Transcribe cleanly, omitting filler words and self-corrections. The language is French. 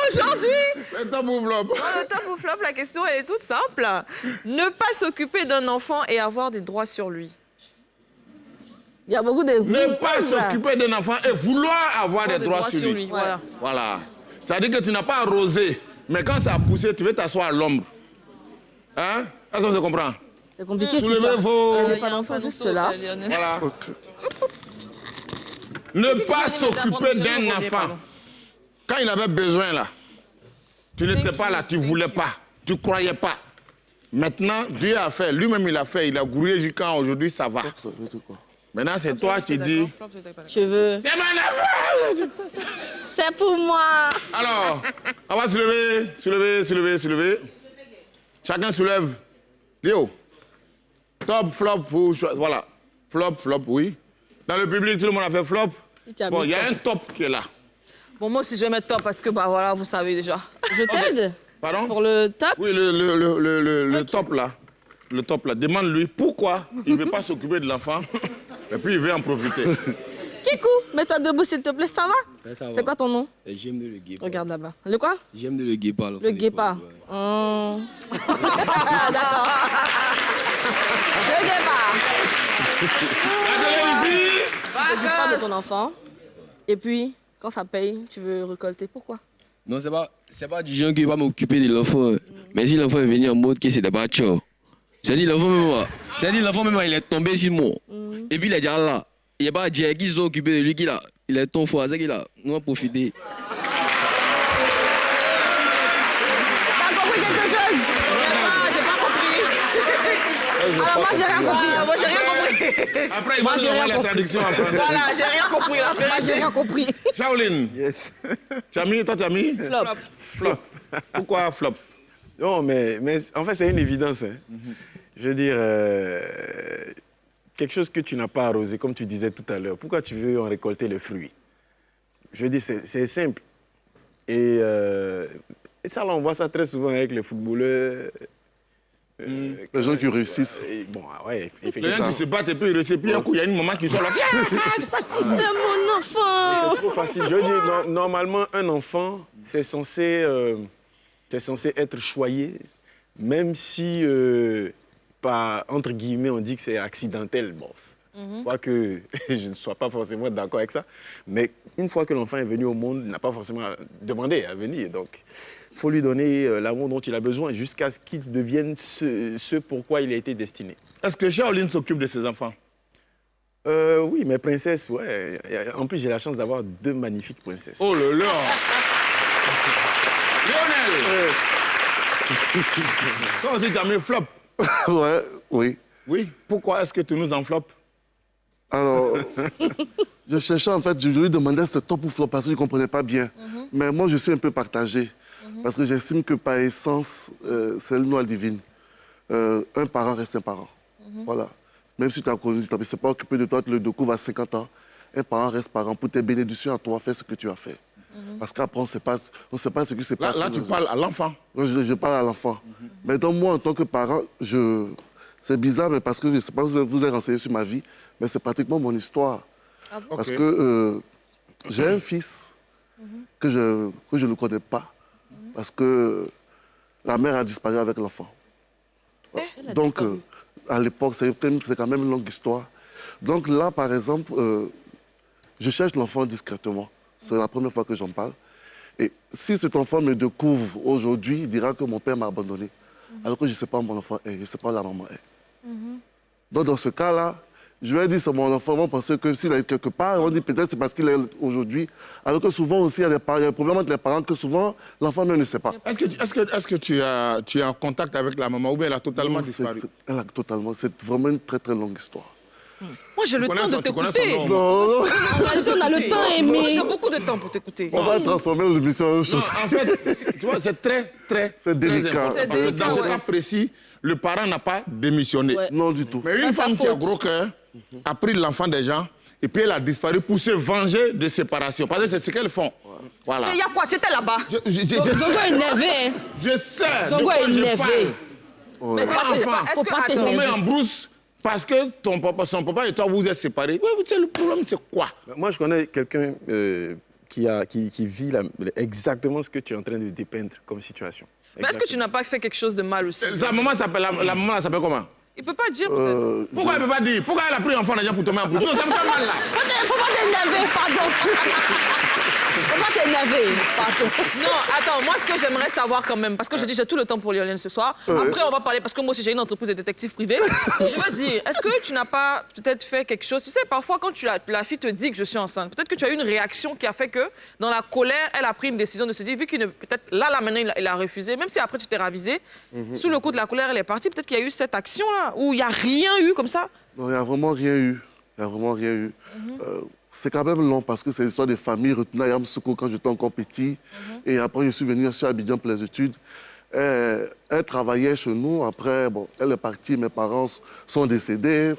Aujourd'hui, Le top ou flop? dans le top ou flop, la question elle est toute simple. Ne pas s'occuper d'un enfant et avoir des droits sur lui. Il y a beaucoup de... Ne pas s'occuper d'un enfant et vouloir avoir des droits sur lui. Voilà. Voilà. Ça veut dire que tu n'as pas arrosé, mais quand ça a poussé, tu veux t'asseoir à l'ombre. Hein? Est-ce qu'on se comprend? C'est compliqué, c'est Soulevez ça. vos... Il n'y a pas d'enfant juste là. Voilà. Ne pas s'occuper d'un enfant. Quand il avait besoin, là, tu n'étais pas là, tu ne voulais pas, tu ne croyais pas. Maintenant, Dieu a fait, lui-même il a fait, il a grouillé jusqu'à aujourd'hui, ça va. Maintenant, c'est toi qui dis... Je veux... C'est mon affaire! C'est pour moi. Alors, on va se lever. Chacun soulève. Léo, top, flop, voilà. Flop, oui. Dans le public, tout le monde a fait flop. Bon, il y a un top qui est là. Bon, moi aussi, je vais mettre top parce que, bah voilà, vous savez déjà. Je t'aide. Pardon? Pour le top? Oui, le top là. Le top là. Demande-lui pourquoi il ne veut pas s'occuper de l'enfant et puis il veut en profiter. Kikou, mets-toi debout s'il te plaît, ça va? Ouais, ça va. C'est quoi ton nom? J'aime le guépard. Regarde là-bas. Le quoi? J'aime le guépard. Le guépard. Ouais. D'accord. Le guépard. Le guépard de ton enfant. Et puis, quand ça paye, tu veux récolter. Pourquoi? Non, c'est pas du genre qui va m'occuper de l'enfant. Mais si l'enfant est venu en mode que c'est des bâtures. L'enfant même, il est tombé sur moi. Et puis il est déjà là. Il n'y a pas de dire qu'ils sont occupés de lui, il est ton foie, c'est qu'il a. Nous allons profiter. T'as compris quelque chose? J'ai pas compris. Alors moi, j'ai rien compris. Moi, j'ai rien compris. Après, il va nous envoyer la traduction en français. Voilà, j'ai rien compris. Là. Moi, j'ai rien compris. Shaolin, Yes. toi, tu as mis Flop. flop. Pourquoi flop? Non, mais en fait, c'est une évidence. Hein. Je veux dire, quelque chose que tu n'as pas arrosé, comme tu disais tout à l'heure, pourquoi tu veux en récolter le fruit? Je veux dire, c'est simple. Et ça, là, on voit ça très souvent avec les footballeurs. Les gens qui réussissent. Bon, ouais, Les gens effectivement. qui se battent et puis ils réussissent. Puis un coup, il y a une maman qui sort là. C'est mon enfant. C'est trop facile. Je veux dire, normalement, un enfant, c'est censé être choyé, même si, entre guillemets, on dit que c'est accidentel. Bon, quoique je ne sois pas forcément d'accord avec ça. Mais une fois que l'enfant est venu au monde, il n'a pas forcément demandé à venir. Donc, il faut lui donner l'amour dont il a besoin jusqu'à ce qu'il devienne ce pourquoi il a été destiné. Est-ce que Shaolin s'occupe de ses enfants? Oui, mes princesses, ouais. En plus, j'ai la chance d'avoir 2 magnifiques princesses. Oh là là! Lionel! Toi aussi, tu as mis flop. Ouais, oui. Oui. Pourquoi est-ce que tu nous enveloppes? Alors, je cherchais en fait, je lui demandais c'était top ou flop parce que je ne comprenais pas bien. Mais moi, je suis un peu partagé. Parce que j'estime que par essence, c'est le loi divine. Un parent reste un parent. Voilà. Même si tu as connu, tu ne s'est pas occupé de toi, tu le découvres à 50 ans, un parent reste parent. Pour tes bénédictions à toi, fais ce que tu as fait. Parce qu'après, on ne sait pas ce qui se passe. Là, tu parles à l'enfant. Je parle à l'enfant. Mais donc, moi, en tant que parent, c'est bizarre, mais parce que je ne sais pas si vous avez renseigné sur ma vie, mais c'est pratiquement mon histoire. Parce que j'ai un fils que je ne connais pas, parce que la mère a disparu avec l'enfant. Donc, à l'époque, c'est quand même une longue histoire. Donc là, par exemple, je cherche l'enfant discrètement. C'est la première fois que j'en parle. Et si cet enfant me découvre aujourd'hui, il dira que mon père m'a abandonné. Alors que je ne sais pas où mon enfant est, je ne sais pas où la maman est. Donc dans ce cas-là, je vais dire c'est mon enfant, ils vont penser que s'il est quelque part, ils vont dire peut-être c'est parce qu'il est aujourd'hui. Alors que souvent aussi, il y a un problème entre les parents que souvent, l'enfant même ne sait pas. Est-ce que tu es en contact avec la maman ou bien elle a totalement disparu? Elle a totalement. C'est vraiment une très très longue histoire. Moi, j'ai le temps de Tu connais son t'écouter. nom? Non, En réalité, on a le temps Moi, aimé. j'ai beaucoup de temps pour t'écouter. on va transformer l'émission en autre Non, chose. en fait, tu vois, c'est très délicat. important. C'est Parce que délicat, dans ce ouais. cas précis, le parent n'a pas démissionné. Ouais. Non, du tout. Mais une Pas sa femme qui a faute. gros cœur a pris l'enfant des gens et puis elle a disparu pour se venger de séparation. Parce que c'est ce qu'elles font. Voilà. Mais il y a quoi? Tu étais là-bas. Zongo est énervé. Hein. Je sais. Zongo de quoi est je énervé. parle. Mais L'enfant Faut pas attends, t'énerver. tombé en brousse parce que son papa et toi vous êtes séparés. Oui, le problème, c'est quoi? Moi, je connais quelqu'un qui vit exactement ce que tu es en train de dépeindre comme situation. Mais est-ce que tu n'as pas fait quelque chose de mal aussi? La maman s'appelle comment? Il peut pas dire peut-être. Pourquoi elle ne peut pas dire? Pourquoi elle a pris l'enfant déjà pour tomber en prison? Ça me fait mal là. Faut pas t'énerver, pardon. Faut pas t'énerver, pardon. Non, attends, moi ce que j'aimerais savoir quand même, parce que je dis j'ai tout le temps pour Lionel ce soir. Après on va parler, parce que moi aussi j'ai une entreprise de détective privé. Je veux dire, est-ce que tu n'as pas peut-être fait quelque chose? Tu sais, parfois quand la fille te dit que je suis enceinte, peut-être que tu as eu une réaction qui a fait que dans la colère, elle a pris une décision de se dire, vu qu'il peut-être là maintenant il a refusé, même si après tu t'es ravisé, sous le coup de la colère elle est partie, peut-être qu'il y a eu cette action-là, où il n'y a rien eu comme ça. Non, il n'y a vraiment rien eu. Il n'y a vraiment rien eu. C'est quand même long parce que c'est l'histoire de famille retenue à Yamoussoukro quand j'étais encore petit. Et après, je suis venu sur Abidjan pour les études. Elle travaillait chez nous. Après, bon, elle est partie. Mes parents sont décédés.